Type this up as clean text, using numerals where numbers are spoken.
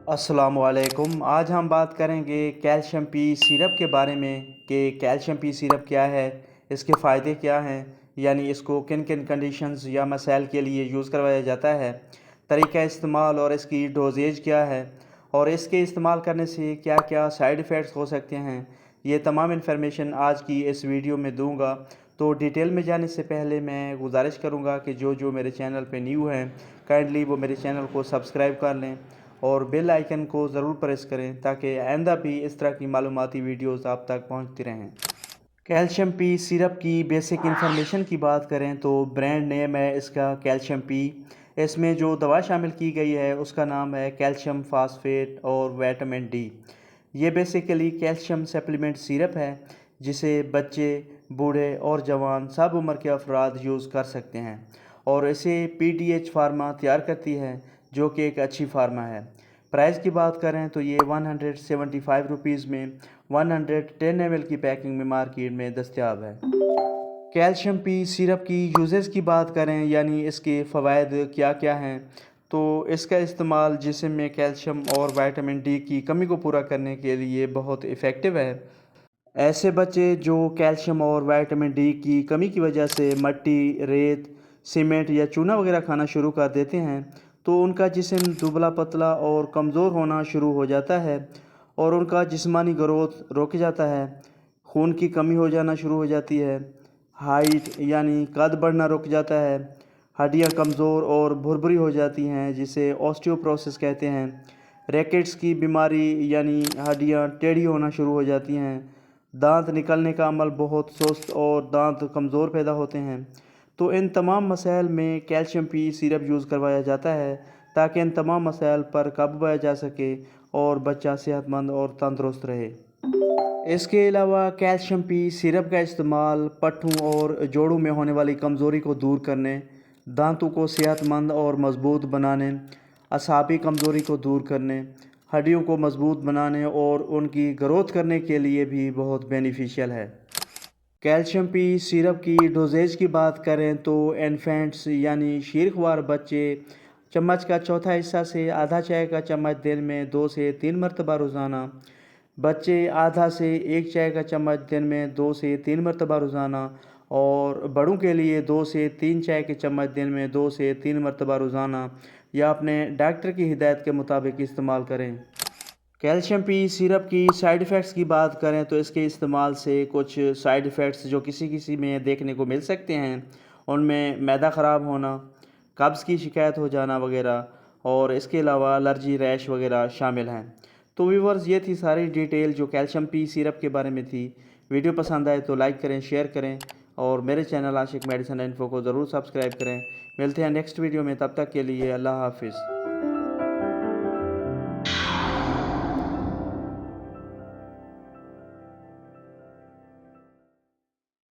अस्सलामुअलैकुम। आज हम बात करेंगे कैल्शियम पी सिरप के बारे में कि कैल्शियम पी सिरप क्या है, इसके फ़ायदे क्या हैं, यानी इसको किन किन कंडीशंस या मसाइल के लिए यूज़ करवाया जाता है, तरीका इस्तेमाल और इसकी डोजेज क्या है और इसके इस्तेमाल करने से क्या क्या साइड इफ़ेक्ट्स हो सकते हैं। ये तमाम इन्फॉर्मेशन आज की इस वीडियो में दूंगा। तो डिटेल में जाने से पहले मैं गुजारिश करूंगा कि जो जो मेरे चैनल पे न्यू हैं काइंडली वो मेरे चैनल को सब्सक्राइब कर लें और बेल आइकन को ज़रूर प्रेस करें ताकि आइंदा भी इस तरह की मालूमाती वीडियोस आप तक पहुंचती रहें। कैल्शियम पी सिरप की बेसिक इन्फॉर्मेशन की बात करें तो ब्रांड नेम है इसका कैल्शियम पी। इसमें जो दवा शामिल की गई है उसका नाम है कैल्शियम फास्फेट और विटामिन डी। ये बेसिकली कैल्शियम सप्लीमेंट सिरप है जिसे बच्चे, बूढ़े और जवान सब उम्र के अफराद यूज़ कर सकते हैं और इसे पीडीएच फार्मा तैयार करती है जो कि एक अच्छी फार्मा है। प्राइस की बात करें तो ये 175 रुपीज़ में 110 ml की पैकिंग में मार्केट में दस्तयाब है। कैल्शियम पी सिरप की यूजेस की बात करें यानी इसके फ़वाइद क्या क्या हैं, तो इसका इस्तेमाल जिस्म में कैल्शियम और विटामिन डी की कमी को पूरा करने के लिए बहुत इफ़ेक्टिव है। ऐसे बच्चे जो कैल्शियम और विटामिन डी की कमी की वजह से मिट्टी, रेत, सीमेंट या चूना वगैरह खाना शुरू कर देते हैं तो उनका जिस्म दुबला पतला और कमज़ोर होना शुरू हो जाता है और उनका जिस्मानी ग्रोथ रुक जाता है। खून की कमी हो जाना शुरू हो जाती है। हाइट यानी कद बढ़ना रुक जाता है। हड्डियां कमज़ोर और भुरभुरी हो जाती हैं जिसे ऑस्टियोपोरोसिस कहते हैं। रैकेट्स की बीमारी यानी हड्डियां टेढ़ी होना शुरू हो जाती हैं। दांत निकलने का अमल बहुत सुस्त और दांत कमज़ोर पैदा होते हैं। तो इन तमाम मसाइल में कैल्शियम पी सिरप यूज़ करवाया जाता है ताकि इन तमाम मसाइल पर काबू पाया जा सके और बच्चा सेहतमंद और तंदुरुस्त रहे। इसके अलावा कैल्शियम पी सिरप का इस्तेमाल पट्ठों और जोड़ों में होने वाली कमज़ोरी को दूर करने, दांतों को सेहतमंद और मज़बूत बनाने, असाबी कमज़ोरी को दूर करने, हड्डियों को मज़बूत बनाने और उनकी ग्रोथ करने के लिए भी बहुत बेनिफिशियल है। कैल्शियम पी सिरप की डोजेज की बात करें तो इन्फेंट्स यानी शीरख्वार बच्चे चम्मच का चौथा हिस्सा से आधा चाय का चम्मच दिन में 2 से 3 मरतबा रोज़ाना, बच्चे आधा से 1 चाय का चम्मच दिन में 2 से 3 मरतबा रोज़ाना और बड़ों के लिए 2 से 3 चाय के चम्मच दिन में 2 से 3 मरतबा रोज़ाना या अपने डॉक्टर की हिदायत के मुताबिक इस्तेमाल करें। कैल्शियम पी सिरप की साइड इफ़ेक्ट्स की बात करें तो इसके इस्तेमाल से कुछ साइड इफ़ेक्ट्स जो किसी किसी में देखने को मिल सकते हैं उनमें मैदा ख़राब होना, कब्ज़ की शिकायत हो जाना वगैरह और इसके अलावा एलर्जी, रैश वगैरह शामिल हैं। तो व्यूअर्स, ये थी सारी डिटेल जो कैल्शियम पी सिरप के बारे में थी। वीडियो पसंद आए तो लाइक करें, शेयर करें और मेरे चैनल आशिक मेडिसिन इन्फो को ज़रूर सब्सक्राइब करें। मिलते हैं नेक्स्ट वीडियो में, तब तक के लिए अल्लाह हाफिज़।